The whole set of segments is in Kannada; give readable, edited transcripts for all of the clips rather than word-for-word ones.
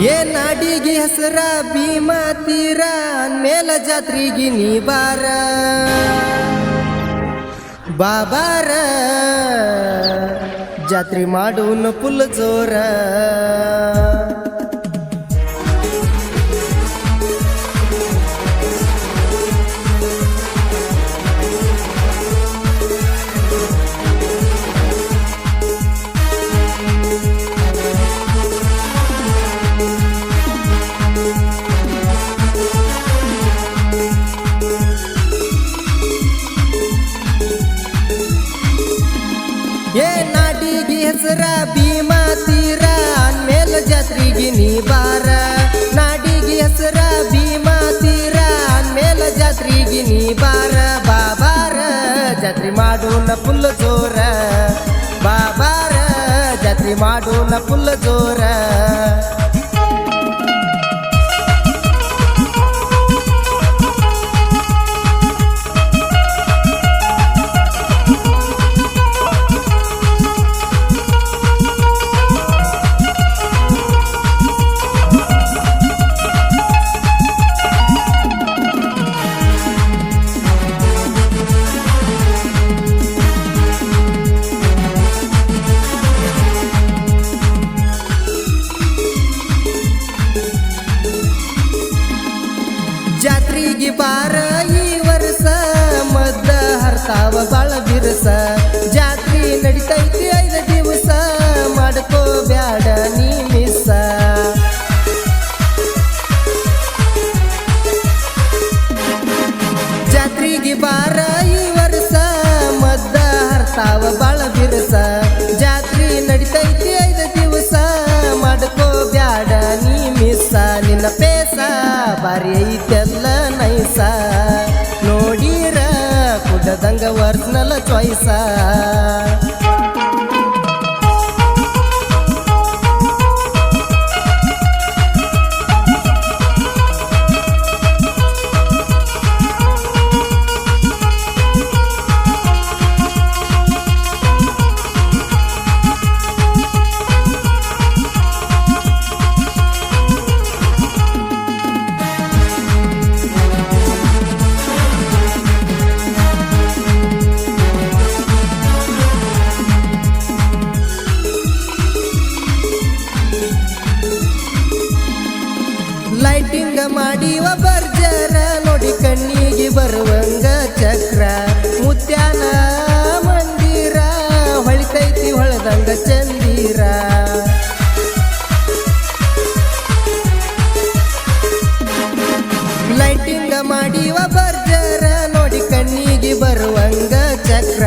ಏ ನಾಡಿಗೆ ಹೆಸರ ಭೀಮಾ ತೀರ ಮೇಲ ಜಾತ್ರೆಗೆ ನೀ ಬಾರ ಬಾಬಾರ ಜಾತ್ರೆ ಮಾಡೋನು ಫುಲ್ ಜೋರ ಏ ನಾಡಿಗೆ ಹೆಸರ ಭೀಮಾ ತೀರ ಮೇಲ ಜಾತ್ರೆಗೆ ನೀ ಬಾರ ನಾಡಿಗೆ ಹೆಸರ ಭೀಮಾ ತೀರ ಮೇಲ ಜಾತ್ರೆಗೆ ನೀ ಬಾರ ಬಾಬಾರ ಜಾತ್ರೆ ಮಾಡೋನ ಫುಲ್ ಜೋರ ಬಾಬಾರ ಜಾತ್ರೆ ಮಾಡೋನ ಫುಲ್ ಜೋರ ಜಾತ್ರೆಗೆ ಬಾರ ಈ ವರ್ಷ ಮದ್ದ ಹರ್ತಾವ ಬಾಳ ಬಿರಸ ಜಾತ್ರೆ ನಡಿತೈತಿ 5 ದಿವಸ ಮಾಡ್ಕೋ ಬ್ಯಾಡ ನೀ ಮಿಸ್ಸ ಜಾತ್ರೆಗೆ ಬಾರ ಈ ವರ್ಷ ಮದ್ದ ಹರ್ತಾವ ಬಾಳ ಬಿರಸ ಜಾತ್ರೆ ನಡಿತೈತಿ 5 ದಿವಸ ಮಾಡ್ಕೋ ಬ್ಯಾಡ ನೀ ಮಿಸ್ಸ ನಿನ್ನ ಪೇಸ ಬಾರಿ ಐತೆಲ್ಲ ನೈಸ ನೋಡಿರ ಕುಡದಂಗ ವರ್ಸ್ನಲ್ಲ ಚಾಯ್ಸ ಲೈಟಿಂಗ ಮಾಡಿವ ಬರ್ಜರ ನೋಡಿ ಕಣ್ಣಿಗೆ ಬರುವಂಗ ಚಕ್ರ ಮುತ್ಯಾನ ಮಂದಿರ ಹೊಳಿತೈತಿ ಹೊಳದಂಗ ಚಂದಿರ ಲೈಟಿಂಗ ಮಾಡಿವ ಬರ್ಜರ ನೋಡಿ ಕಣ್ಣಿಗೆ ಬರುವಂಗ ಚಕ್ರ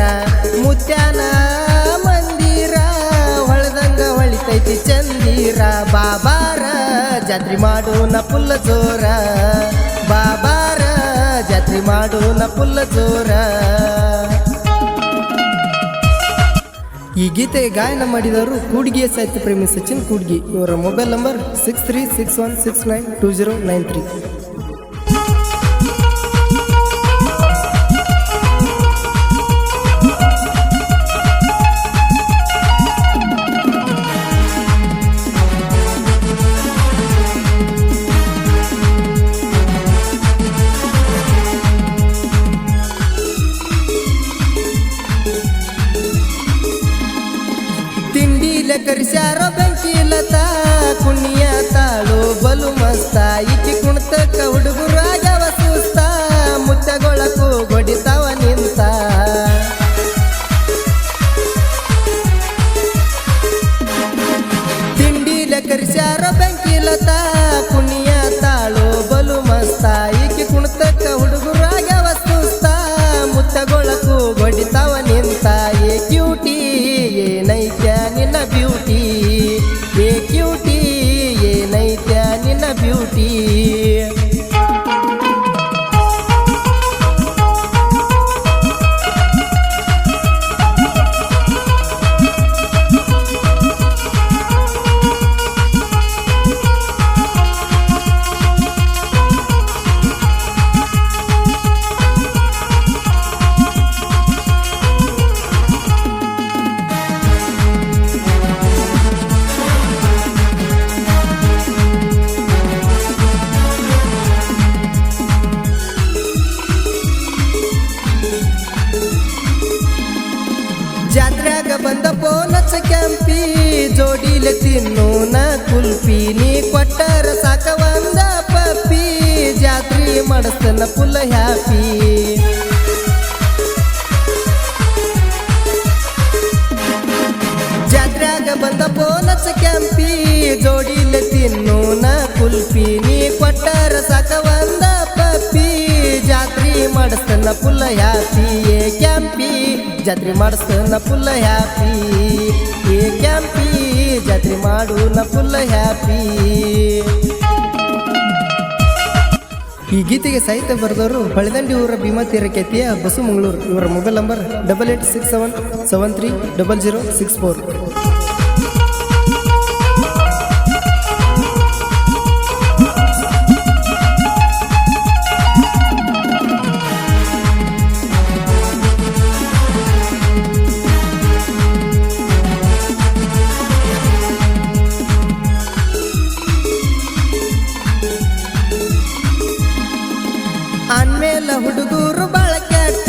ಮುತ್ಯಾನ ಮಂದಿರ ಹೊಳದಂಗ ಹೊಳಿತೈತಿ ಚಂದಿರ ಬಾಬಾರ ಜಾತ್ರೆ ಮಾಡೋನ ಫುಲ್ ಜೋರ ಬಾಬಾರ ಜಾತ್ರೆ ಮಾಡೋನ ಫುಲ್ ಜೋರ ಈ ಗೀತೆ ಗಾಯನ ಮಾಡಿದವರು ಕೂಡ್ಗಿಯ ಸಾಹಿತ್ಯ ಪ್ರೇಮಿ ಸಚಿನ್ ಕೂಡ್ಗಿ ಇವರ ಮೊಬೈಲ್ ನಂಬರ್ 6361692093. ತಿಂಡಿಲ ಕರಿಸ್ಯಾರ ಬೆಂಕಿಲತ ಕುಣಿಯ ತಾಳು ಬಲು ಮಸ್ತ ಇಕ್ಕಿ ಕುಣ್ತಕ್ಕ ಹುಡುಗರಾಗವ ಸುಸ್ತ ಮುತ್ತಗೊಳಕು ಗೊಡಿತಾವ ನಿಂತ ತಿಂಡಿಲ ಕರಿಸ್ಯಾರ ಬೆಂಕಿಲತ ಕುಣಿಯ ತಾಳು ಬಲು ಮಸ್ತ ಇಕ್ಕಿ ಕುಣ್ತಕ್ಕ ಹುಡುಗರಾಗವ ಸುಸ್ತ ಮುತ್ತಗೊಳಕು ಗೊಡಿತಾವ ನಿಂತ ಏ ಕ್ಯೂಟಿ ಏನೈತ್ಯ ನಿನ್ನ ಬ್ಯೂಟಿ ಏ ಕ್ಯೂಟಿ ಏನೈತ್ಯ ನಿನ್ನ ಬ್ಯೂಟಿ ಮಾಡಿಸ್ತನ ಫುಲ್ ಹ್ಯಾಪಿ. ಜಾತ್ರ್ಯಾಗ ಬಂದ ಬೋನಸ್ ಕ್ಯಾಂಪಿ ಜೋಡಿಲೆ ತಿನ್ನೋನ ಕುಲ್ಪಿ. ನೀ ಕೊಟ್ಟರ ಸಾಕ ಒಂದ ಪಪ್ಪಿ ಜಾತ್ರಿ ಮಾಡಿಸ್ತನ ಫುಲ್ ಹ್ಯಾಪಿ. ಏ ಕ್ಯಾಂಪಿ ಜಾತ್ರಿ ಮಾಡಿಸ್ತನ ಫುಲ್ ಹ್ಯಾಪಿ. ಏ ಕ್ಯಾಂಪಿ ಜಾತ್ರಿ ಮಾಡೋಣ ಫುಲ್ ಹ್ಯಾಪಿ. ಈ ಗೀತೆಗೆ ಸಾಹಿತ್ಯ ಬರೆದವರು ಹೊಳೆದಂಡಿ ಊರ ಭೀಮಾ ತೀರಕೆತಿಯ ಬಸು ಮಂಗಳೂರು. ಇವರ ಮೊಬೈಲ್ ನಂಬರ್ 8867730064. ಆನ್ಮೇಲೆ ಹುಡುಗರು ಬಾಳ ಕೆಟ್ಟ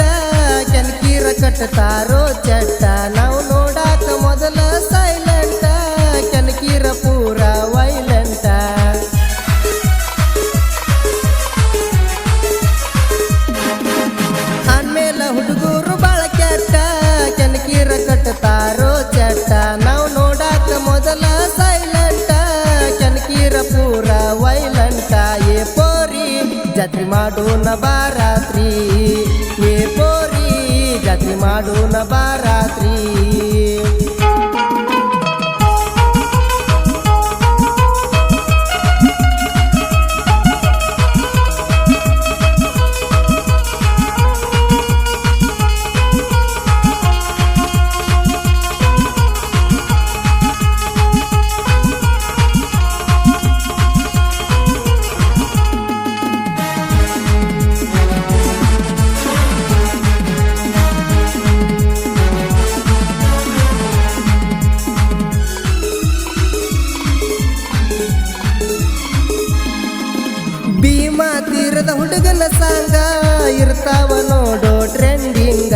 ಕೆನಕೀರ ಕಟ್ಟತಾರೋ ಚಟ್ಟ. ನಾವು ನೋಡಾಕ ಮೊದಲ ಸೈಲೆಂಟ ಕೆನಕೀರ ಪೂರ ವೈಲೆಂಟ. ಆನ್ಮೇಲೆ ಹುಡುಗರು ಬಾಳ ಕೆಟ್ಟ ಕೆನಕೀರ ಕಟ್ಟತಾರೋ ಚಟ್ಟ. ನಾವು ನೋಡಾಕ ಮೊದಲ ಸೈಲೆಂಟ ಕೆನಕೀರ ಪೂರ ವೈಲೆಂಟ. ಏ ಪೋರಿ ಜಾತ್ರಿ ಮಾಡೋಣ ಬಾರಾತ್ರಿ. ಏ ಪೋರಿ ಜಾತ್ರಿ ಮಾಡೋಣ ಬಾರಾತ್ರಿ. ಭೀಮಾ ತೀರದ ಹುಡುಗನ ಸಾಂಗ ಇರ್ತಾವ ನೋಡೋ ಟ್ರೆಂಡಿಂಗ.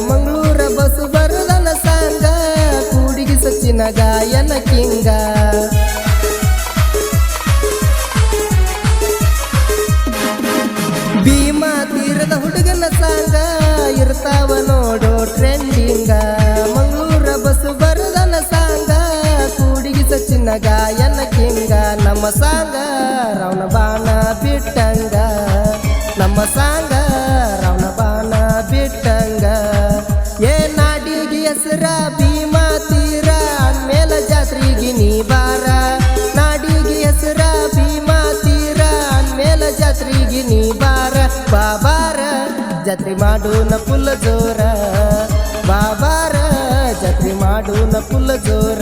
ಮಂಗಳೂರ ಬಸ್ಸು ಬರದನ ಸಾಂಗ ಕೂಡಿಗೆ ಸಚಿನ ಗಾಯನ ಕಿಂಗ. ಭೀಮಾ ತೀರದ ಹುಡುಗನ ಸಾಂಗ ಇರ್ತಾವ ನೋಡೋ ಟ್ರೆಂಡಿಂಗ. ಮಂಗಳೂರ ಬಸ್ಸು ಬರದನ ಸಾಂಗ ಕೂಡಿಗೆ ಸಚಿನ ಗಾಯನ ಕಿಂಗ. ನಮ್ಮ ಸಾಂಗ ರಾವಣ ಬಾಣ ಬಿಟ್ಟಂಗ. ನಮ್ಮ ಸಾಂಗ ರಾವಣ ಬಾಣ ಬಿಟ್ಟಂಗ. ಏ ನಾಡಿಗೆ ಹೆಸರ ಭೀಮಾ ತೀರ ಅಂದ್ಮೇಲೆ ಜಾತ್ರೆಗೆ ನೀ ಬಾರ. ನಾಡಿಗೆ ಹೆಸರ ಭೀಮಾ ತೀರ ಅಂದ್ಮೇಲೆ ಜಾತ್ರೆಗೆ ನೀ ಬಾರ. ಬಾಬಾರ ಜಾತ್ರೆ ಮಾಡೋಣ ಫುಲ್ ಜೋರ. ಬಾಬಾರ ಜಾತ್ರೆ ಮಾಡೋಣ ಫುಲ್ ಜೋರ.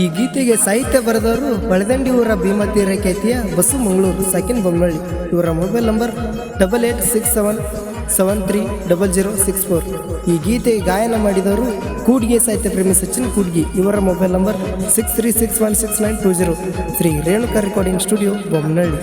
ಈ ಗೀತೆಗೆ ಸಾಹಿತ್ಯ ಬರೆದವರು ಹೊಳೆದಂಡಿ ಊರ ಭೀಮಾ ತೀರಕೆತಿಯ ಬಸು ಮಂಗಳೂರು ಸಾಕಿನ್ ಬೊಮ್ಮಳ್ಳಿ. ಇವರ ಮೊಬೈಲ್ ನಂಬರ್ 8867730064. ಈ ಗೀತೆ ಗಾಯನ ಮಾಡಿದವರು ಕೂಡ್ಗೆ ಸಾಹಿತ್ಯ ಪ್ರೇಮಿ ಸಚಿನ್ ಕೂಡ್ಗಿ. ಇವರ mobile number 63616920. Shri Renuka recording studio Bommanahalli.